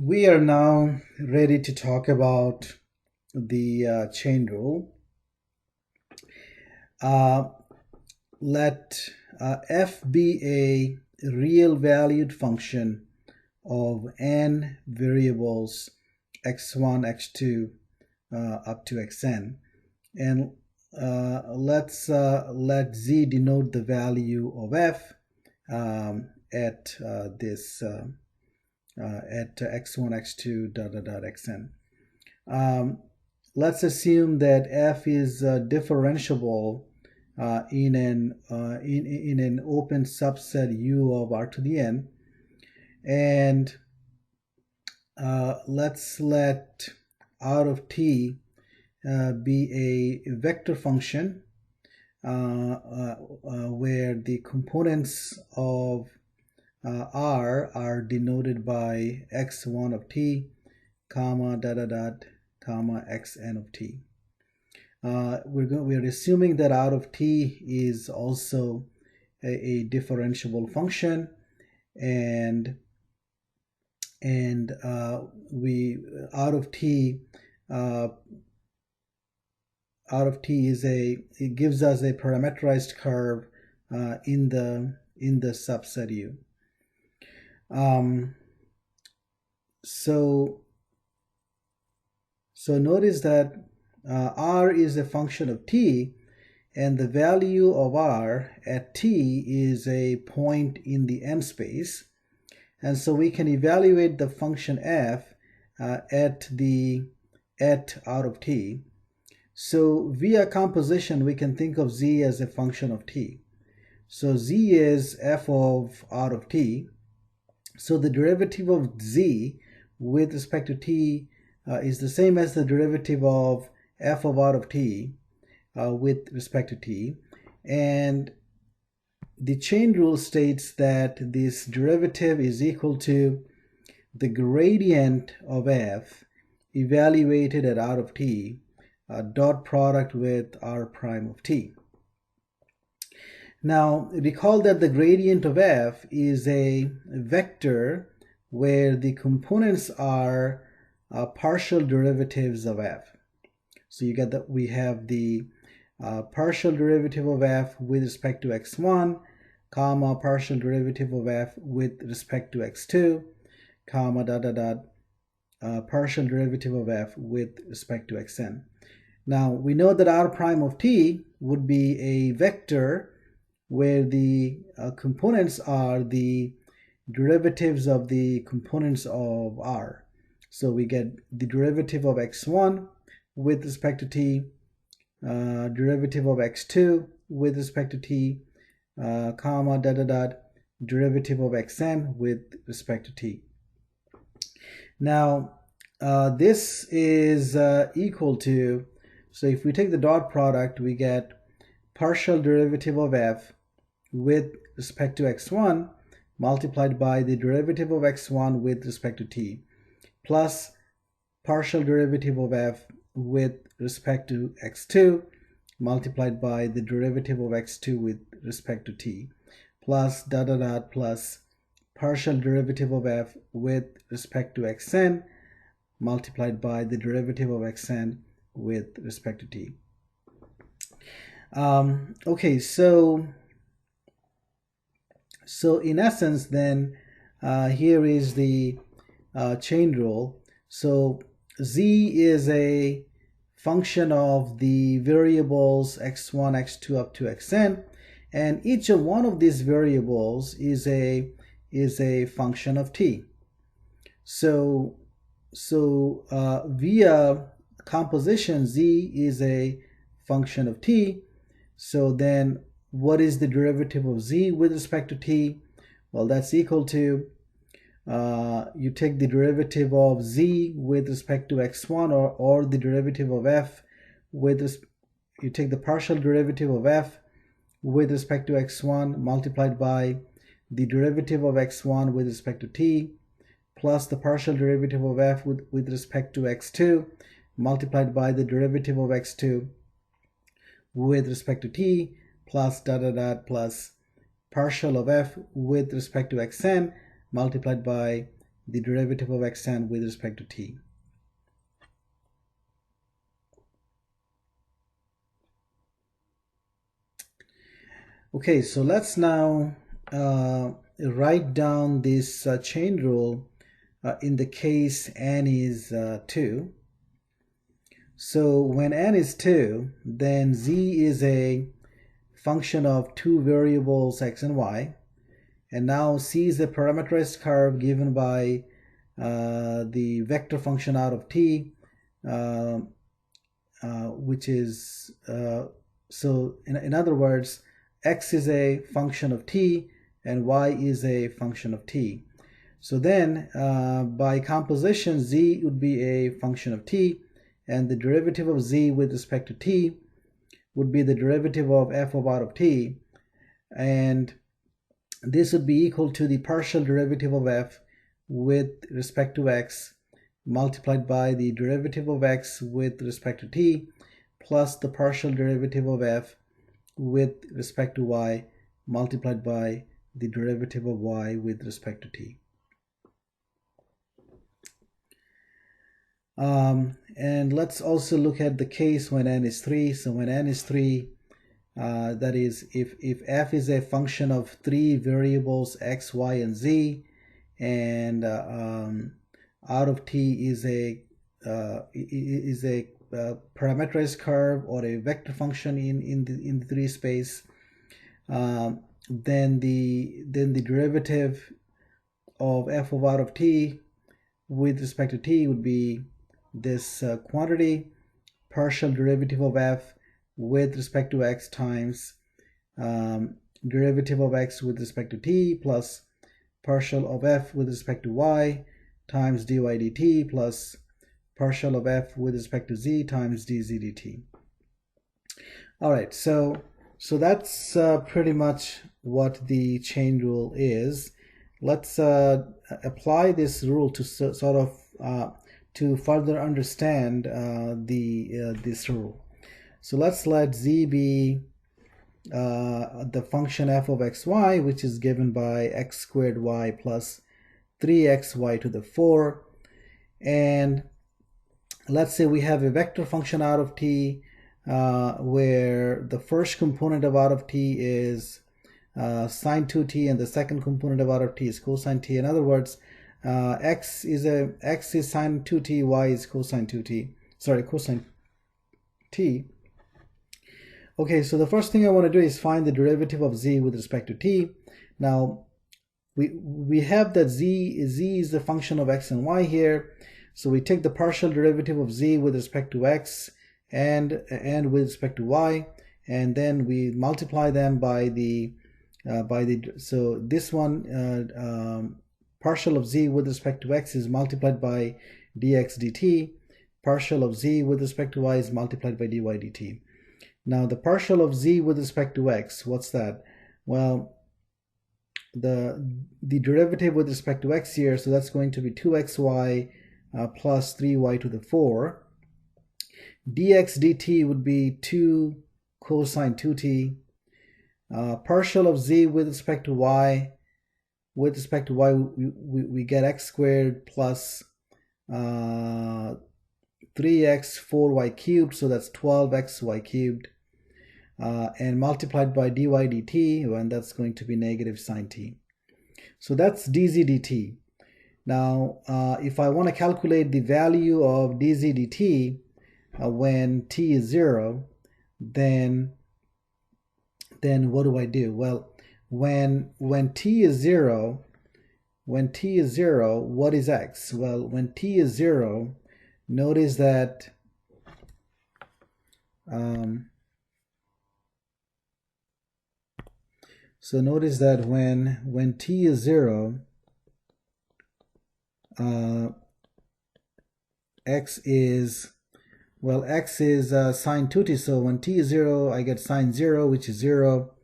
We are now ready to talk about the chain rule. Uh, let f be a real valued function of n variables x1, x2 up to xn, and let z denote the value of f at this at x1, x2, dot dot dot xn. Um, let's assume that f is differentiable in an open subset U of R to the n, and let's let out of t be a vector function where the components of R are denoted by x1 of t, comma, dot dot dot, comma, xn of t. We're assuming that out of t is also a differentiable function, and we out of t uh, out of t is it gives us a parameterized curve in the subset U. So notice that R is a function of t, and the value of R at t is a point in the n space, and so we can evaluate the function f at out of t. So via composition we can think of z as a function of t. So z is f of out of t. So the derivative of z with respect to t is the same as the derivative of f of out of t with respect to t. And the chain rule states that this derivative is equal to the gradient of f evaluated at out of t dot product with r prime of t. Now recall that the gradient of f is a vector where the components are partial derivatives of f. So you get that we have the partial derivative of f with respect to x1, comma, partial derivative of f with respect to x2, comma, dot dot dot, partial derivative of f with respect to xn. Now we know that r prime of t would be a vector where the components are the derivatives of the components of r. So we get the derivative of x1 with respect to t, derivative of x2 with respect to t, comma, dot dot dot, derivative of xn with respect to t. Now this is equal to, so if we take the dot product, we get partial derivative of f with respect to x1 multiplied by the derivative of x1 with respect to t, plus partial derivative of f with respect to x2 multiplied by the derivative of x2 with respect to t, plus dot dot dot, plus partial derivative of f with respect to xn multiplied by the derivative of xn with respect to t. Okay, so in essence then here is the chain rule. So z is a function of the variables x1, x2 up to xn, and each of one of these variables is a function of t. So via composition, z is a function of t. So then what is the derivative of z with respect to t? Well, that's equal to you take the derivative of z with respect to x1, or the derivative of f with this, you take the partial derivative of f with respect to x1 multiplied by the derivative of x1 with respect to t, plus the partial derivative of f with respect to x2 multiplied by the derivative of x2 with respect to t, plus dot dot dot, plus partial of f with respect to xn multiplied by the derivative of xn with respect to t. Okay, so let's now write down this chain rule in the case n is 2. So when n is 2, then z is a function of two variables x and y, and now c is a parameterized curve given by the vector function out of t, which is so in other words, x is a function of t and y is a function of t. So then by composition, z would be a function of t, and the derivative of z with respect to t would be the derivative of f of out of t, and this would be equal to the partial derivative of f with respect to x multiplied by the derivative of x with respect to t plus the partial derivative of f with respect to y multiplied by the derivative of y with respect to t. And let's also look at the case when n is 3. So when n is 3, that is, if f is a function of three variables x, y, and z, and out of t is a parameterized curve or a vector function in the 3 space, then the derivative of f of out of t with respect to t would be this quantity partial derivative of f with respect to x times derivative of x with respect to t plus partial of f with respect to y times dy dt plus partial of f with respect to z times dz dt. All right, so that's pretty much what the chain rule is. Let's apply this rule to sort of to further understand this rule. So let's let z be the function f of xy, which is given by x squared y plus 3xy to the 4. And let's say we have a vector function out of t where the first component of out of t is sine 2t and the second component of out of t is cosine t. In other words, x is sine 2t, y is cosine 2t, sorry, cosine t. Okay, so the first thing I want to do is find the derivative of z with respect to t. Now we have that z is the function of x and y here, so we take the partial derivative of z with respect to x and with respect to y, and then we multiply them by the so this one partial of z with respect to x is multiplied by dx dt, partial of z with respect to y is multiplied by dy dt. Now the partial of z with respect to x, what's that? Well, the derivative with respect to x here, so that's going to be 2xy plus 3y to the 4. dx dt would be 2 cosine 2t. Partial of z with respect to y, we get x squared plus 3x 4y cubed, so that's 12xy cubed, and multiplied by dy dt, and that's going to be negative sine t. So that's dz dt. Now if I want to calculate the value of dz dt when t is 0, then what do I do? Well, when t is 0, what is x? Well, when t is 0, notice that so notice that when t is 0, x is, well, x is sine 2t, so when t is 0, I get sine 0, which is 0,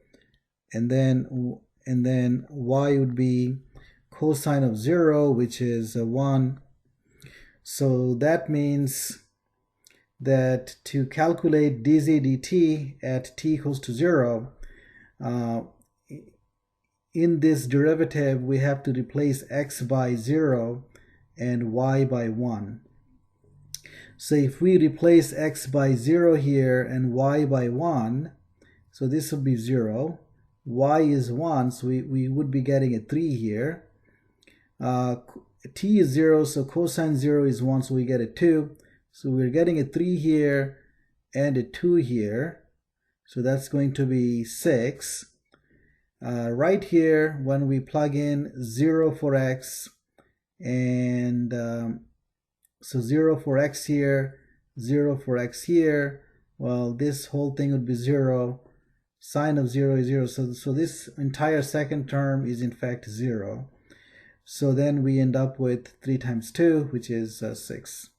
and then y would be cosine of 0, which is 1. So that means that to calculate dz dt at t equals to 0, in this derivative we have to replace x by 0 and y by 1. So if we replace x by 0 here and y by 1, so this would be 0, y is 1, so we would be getting a 3 here. T is 0, so cosine 0 is 1, so we get a 2. So we're getting a 3 here and a 2 here. So that's going to be 6. Right here, when we plug in 0 for x, and so 0 for x here, 0 for x here, well, this whole thing would be 0. Sine of 0 is 0. So this entire second term is in fact 0. So then we end up with 3 times 2, which is 6.